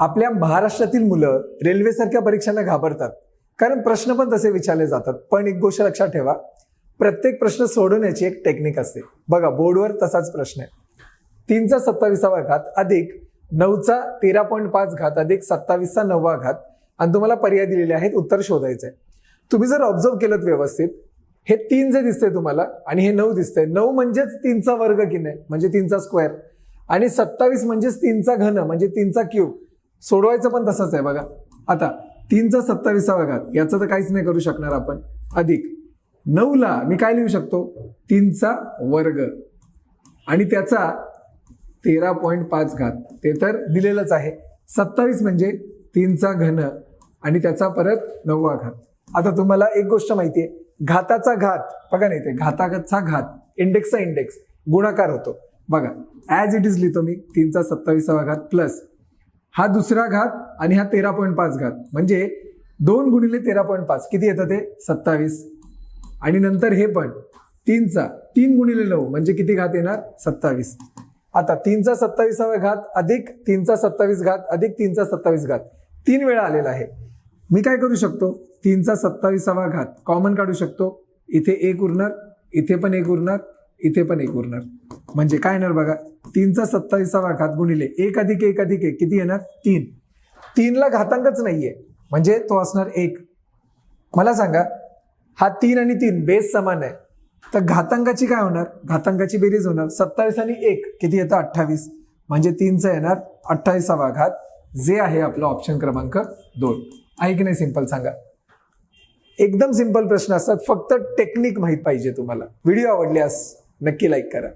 आपल्या महाराष्ट्रातील मुलं रेल्वेसारख्या परीक्षांना घाबरतात, कारण प्रश्न पण तसे विचारले जातात. पण एक गोष्ट लक्षात ठेवा, प्रत्येक प्रश्न सोडवण्याची एक टेक्निक असते. बघा, बोर्डवर तसाच प्रश्न आहे. 3चा 27वा घात अधिक 9चा 13.5 घात अधिक 27चा 9वा घात, आणि तुम्हाला पर्याय दिलेले आहेत, उत्तर शोधायचं आहे. तुम्ही जर ऑब्झर्व केलं व्यवस्थित, हे 3 जे दिसतंय तुम्हाला आणि हे 9 दिसतंय, 9 म्हणजेच 3चा वर्ग की नाही, म्हणजे 3चा स्क्वेअर, आणि 27 म्हणजेच 3चा घन, म्हणजे 3चा क्यूब. सोडवायचं पण तसंच आहे. बघा आता 3चा 27वा घात, याचं तर काहीच नाही करू शकणार आपण, अधिक 9ला मी काय लिहू शकतो, 3चा वर्ग, आणि त्याचा 13.5 घात, ते तर दिलेलंच आहे. 27 म्हणजे 3चा घन आणि त्याचा परत 9वा घात. आता तुम्हाला एक गोष्ट माहितीये, घाताचा घात बघा, नाही ते घाताचा घात, इंडेक्सचा इंडेक्स गुणाकार होतो. बघा ऍज इट इज लिहितो मी, 3चा 27वा घात प्लस हा दुसरा घात आणि हा 13.5 घात, म्हणजे 2 गुणिले 13.5 किती येतं ते 27, आणि नंतर हे पण 3 गुणिले 9 म्हणजे किती घात येणार 27. आता 3चा 27वा घात अधिक 3चा 27 घात अधिक 3चा 27 घात 3 वेळा आलेला आहे. मी काय करू शकतो, 3चा 27वा घात कॉमन काढू शकतो. इथे 1 उरणार, इथे पण 1 उरणार, इथे पण 1 उरणार, म्हणजे काय येणार बघा, 3चा 27वा घात गुणिले 1 अधिक 1 अधिक 1 किती येणार 3. 3ला घातांकच नाहीये, म्हणजे तो असणार 1. मला सांगा, हा 3 आणि 3 बेस समान आहे, तर घातांकाची काय होणार, घातांकाची बेरीज होणार. 27 आणि 1 किती येतं 28, म्हणजे 3चा येणार 28वा घात, जे आहे आपलं ऑप्शन क्रमांक 2. आहे की नाही सिंपल? सांगा. एकदम सिंपल प्रश्न असतात, फक्त टेक्निक माहित पाहिजे तुम्हाला. व्हिडिओ आवडल्यास नक्की लाईक करा.